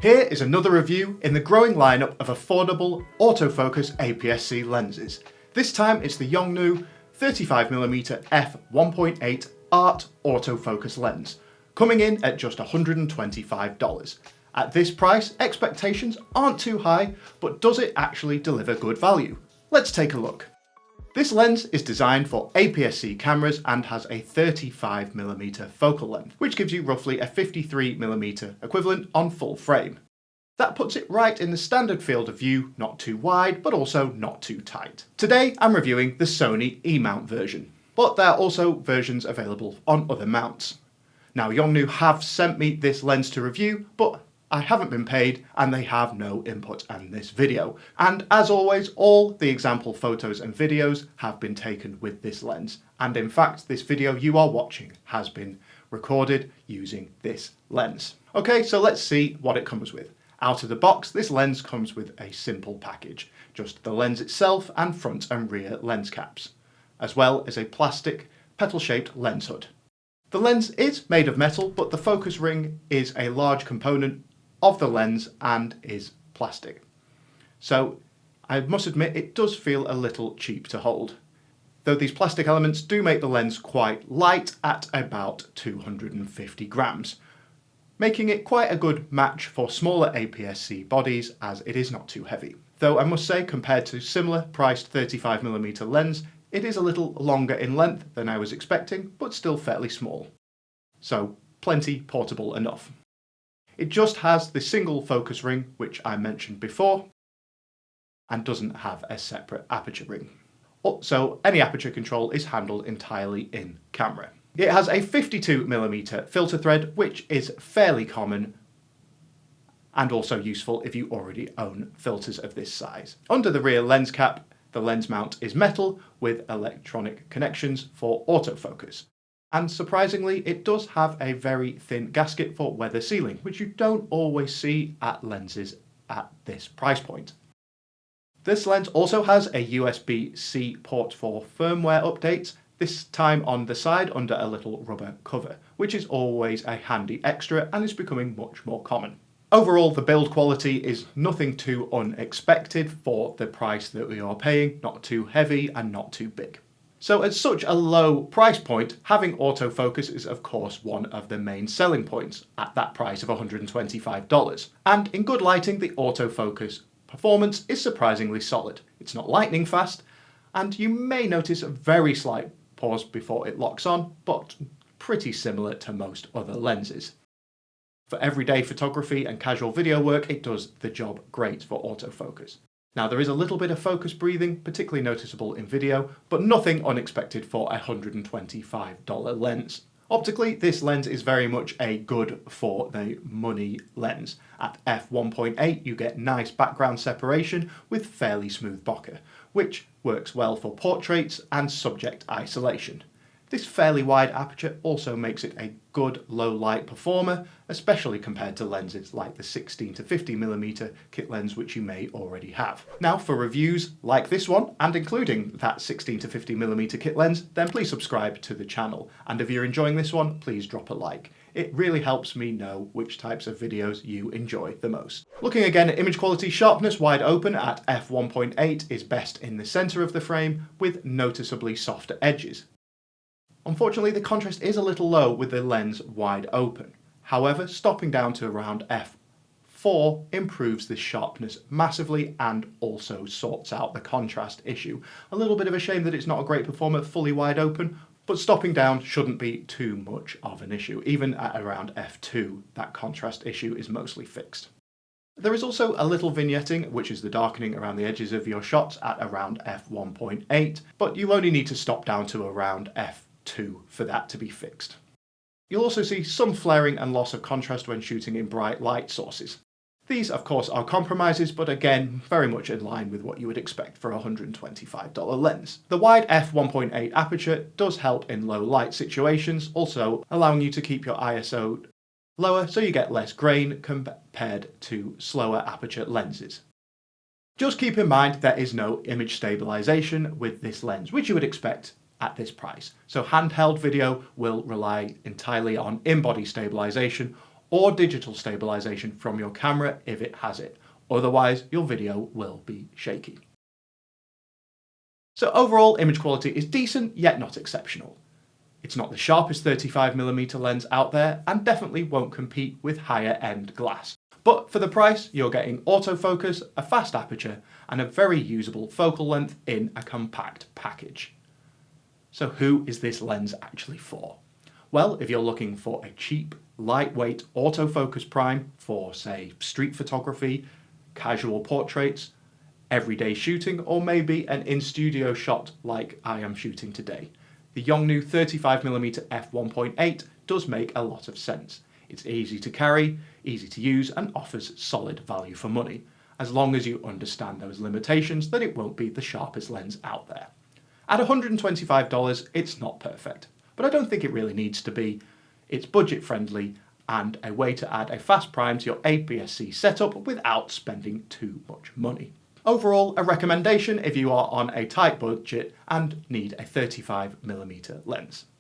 Here is another review in the growing lineup of affordable autofocus APS-C lenses. This time it's the Yongnuo 35mm f1.8 Art autofocus lens, coming in at just $125. At this price, expectations aren't too high, but does it actually deliver good value? Let's take a look. This lens is designed for APS-C cameras and has a 35mm focal length, which gives you roughly a 53mm equivalent on full frame. That puts it right in the standard field of view, not too wide, but also not too tight. Today I'm reviewing the Sony E-mount version, but there are also versions available on other mounts. Now Yongnuo have sent me this lens to review, but I haven't been paid and they have no input in this video. And as always, all the example photos and videos have been taken with this lens. And in fact, this video you are watching has been recorded using this lens. Okay, so let's see what it comes with. Out of the box, this lens comes with a simple package, just the lens itself and front and rear lens caps, as well as a plastic petal-shaped lens hood. The lens is made of metal, but the focus ring is a large component of the lens and is plastic. So I must admit it does feel a little cheap to hold, though these plastic elements do make the lens quite light at about 250 grams, making it quite a good match for smaller APS-C bodies as it is not too heavy. Though I must say, compared to similar priced 35mm lens, it is a little longer in length than I was expecting, but still fairly small. So plenty portable enough. It just has the single focus ring, which I mentioned before, and doesn't have a separate aperture ring. So any aperture control is handled entirely in camera. It has a 52mm filter thread, which is fairly common and also useful if you already own filters of this size. Under the rear lens cap, the lens mount is metal with electronic connections for autofocus. And surprisingly, it does have a very thin gasket for weather sealing, which you don't always see at lenses at this price point. This lens also has a USB-C port for firmware updates, this time on the side under a little rubber cover, which is always a handy extra and is becoming much more common. Overall, the build quality is nothing too unexpected for the price that we are paying, not too heavy and not too big. So at such a low price point, having autofocus is of course one of the main selling points at that price of $125. And in good lighting, the autofocus performance is surprisingly solid. It's not lightning fast, and you may notice a very slight pause before it locks on, but pretty similar to most other lenses. For everyday photography and casual video work, it does the job great for autofocus. Now there is a little bit of focus breathing, particularly noticeable in video, but nothing unexpected for a $125 lens. Optically, this lens is very much a good for the money lens. At f1.8 you get nice background separation with fairly smooth bokeh, which works well for portraits and subject isolation. This fairly wide aperture also makes it a good low light performer, especially compared to lenses like the 16 to 50mm kit lens which you may already have. Now for reviews like this one, and including that 16 to 50mm kit lens, then please subscribe to the channel. And if you're enjoying this one, please drop a like. It really helps me know which types of videos you enjoy the most. Looking again at image quality, sharpness wide open at f1.8 is best in the centre of the frame with noticeably softer edges. Unfortunately, the contrast is a little low with the lens wide open. However, stopping down to around f4 improves the sharpness massively and also sorts out the contrast issue. A little bit of a shame that it's not a great performer fully wide open, but stopping down shouldn't be too much of an issue. Even at around f2, that contrast issue is mostly fixed. There is also a little vignetting, which is the darkening around the edges of your shots at around f1.8, but you only need to stop down to around f2 for that to be fixed. You'll also see some flaring and loss of contrast when shooting in bright light sources. These of course are compromises, but again very much in line with what you would expect for a $125 lens. The wide f1.8 aperture does help in low light situations, also allowing you to keep your ISO lower so you get less grain compared to slower aperture lenses. Just keep in mind there is no image stabilization with this lens, which you would expect at this price. So handheld video will rely entirely on in-body stabilization or digital stabilization from your camera if it has it. Otherwise, your video will be shaky. So overall, image quality is decent, yet not exceptional. It's not the sharpest 35mm lens out there, and definitely won't compete with higher end glass. But for the price, you're getting autofocus, a fast aperture, and a very usable focal length in a compact package. So who is this lens actually for? Well, if you're looking for a cheap, lightweight autofocus prime for, say, street photography, casual portraits, everyday shooting, or maybe an in-studio shot like I am shooting today, the Yongnuo 35mm f1.8 does make a lot of sense. It's easy to carry, easy to use, and offers solid value for money, as long as you understand those limitations that it won't be the sharpest lens out there. At $125, it's not perfect, but I don't think it really needs to be. It's budget friendly and a way to add a fast prime to your APS-C setup without spending too much money. Overall, a recommendation if you are on a tight budget and need a 35mm lens.